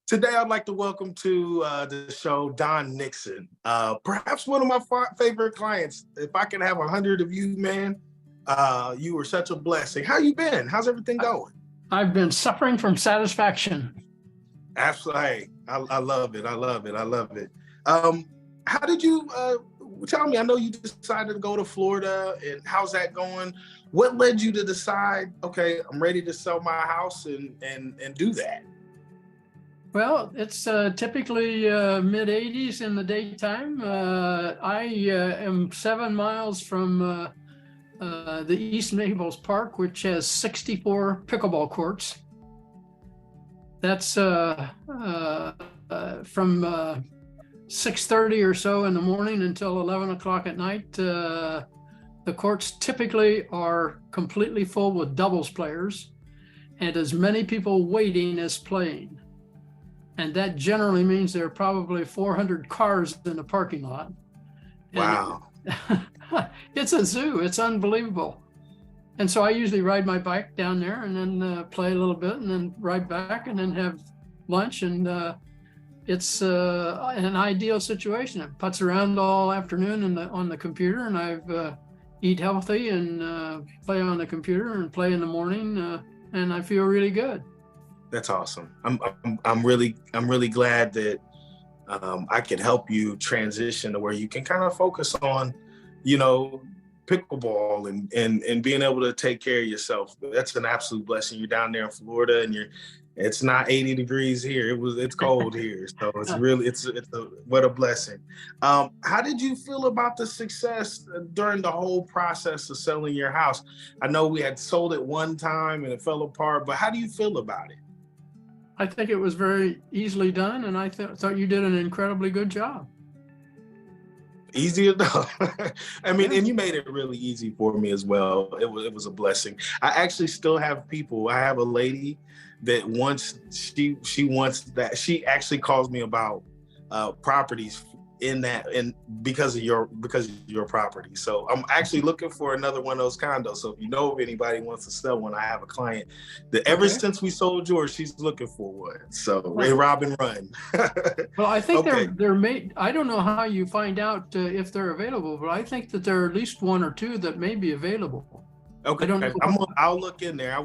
Today, I'd like to welcome to the show Don Nixon, perhaps one of my favorite clients. If I could have 100 of you, man, you were such a blessing. How you been? How's everything going? I've been suffering from satisfaction. Absolutely. Hey, I love it. I love it. I love it. How did you tell me? I know you decided to go to Florida, and how's that going? What led you to decide, okay, I'm ready to sell my house and do that? Well, it's typically mid 80s in the daytime. I am 7 miles from the East Naples Park, which has 64 pickleball courts. That's from 6:30 or so in the morning until 11 o'clock at night. The courts typically are completely full with doubles players and as many people waiting as playing. And that generally means there are probably 400 cars in the parking lot. Wow. It's a zoo. It's unbelievable. And so I usually ride my bike down there and then play a little bit and then ride back and then have lunch. And it's an ideal situation. I putz around all afternoon on the computer, and I've eat healthy and play on the computer and play in the morning, and I feel really good. That's awesome. I'm really glad that I could help you transition to where you can kind of focus on, pickleball and being able to take care of yourself. That's an absolute blessing. You're down there in Florida, and it's not 80 degrees here. It's cold here, so what a blessing. How did you feel about the success during the whole process of selling your house? I know we had sold it one time and it fell apart, but how do you feel about it? I think it was very easily done, and I thought you did an incredibly good job. Easy enough. I mean, and you made it really easy for me as well. It was a blessing. I actually still have people. I have a lady that she wants that. She actually calls me about properties because of your property. So I'm actually looking for another one of those condos. So if you know of anybody who wants to sell one, I have a client that ever since we sold yours, she's looking for one. So rob and run. Well, I think they're made. I don't know how you find out if they're available, but I think that there are at least one or two that may be available. Okay, I'll look in there. I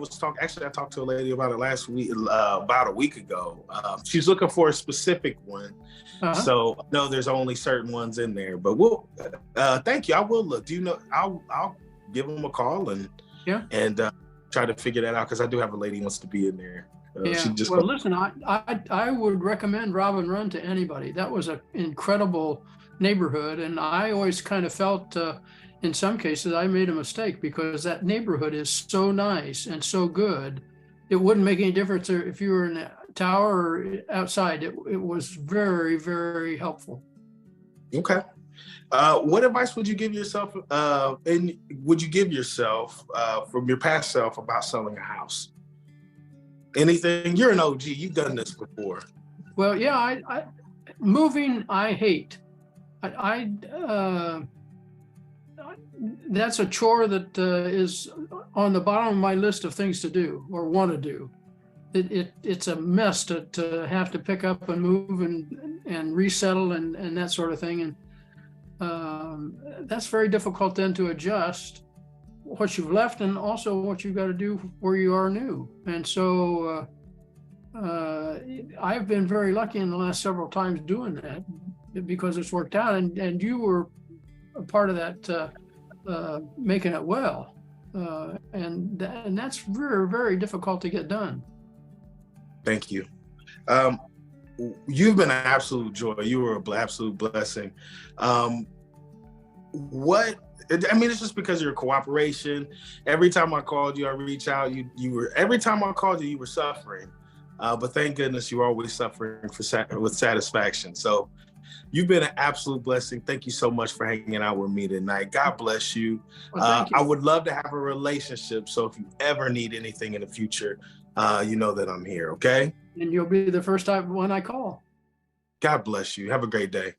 talked to a lady about it last week, about a week ago. She's looking for a specific one. So no, there's only certain ones in there, but thank you. I will look. I'll give them a call and try to figure that out, because I do have a lady who wants to be in there. Listen, I would recommend Rob and Run to anybody. That was an incredible neighborhood, and I always kind of felt in some cases I made a mistake, because that neighborhood is so nice and so good. It wouldn't make any difference if you were in a tower or outside. It was very, very helpful. Okay. What advice would you give yourself from your past self about selling a house? Anything? You're an OG. You've done this before. Well, yeah, moving, I hate. That's a chore that is on the bottom of my list of things to do or want to do. It's a mess to have to pick up and move and resettle and that sort of thing. And that's very difficult then to adjust what you've left and also what you've got to do where you are new. And so I've been very lucky in the last several times doing that, because it's worked out, and you were a part of that, making it well, and that's very, very difficult to get done. Thank you. You've been an absolute joy. You were an absolute blessing. It's just because of your cooperation. Every time I called you, I reached out. Every time I called you, you were suffering, but thank goodness you were always suffering with satisfaction. So you've been an absolute blessing. Thank you so much for hanging out with me tonight. God bless you. Well, I would love to have a relationship. So if you ever need anything in the future, you know that I'm here, okay? And you'll be the first one I call. God bless you. Have a great day.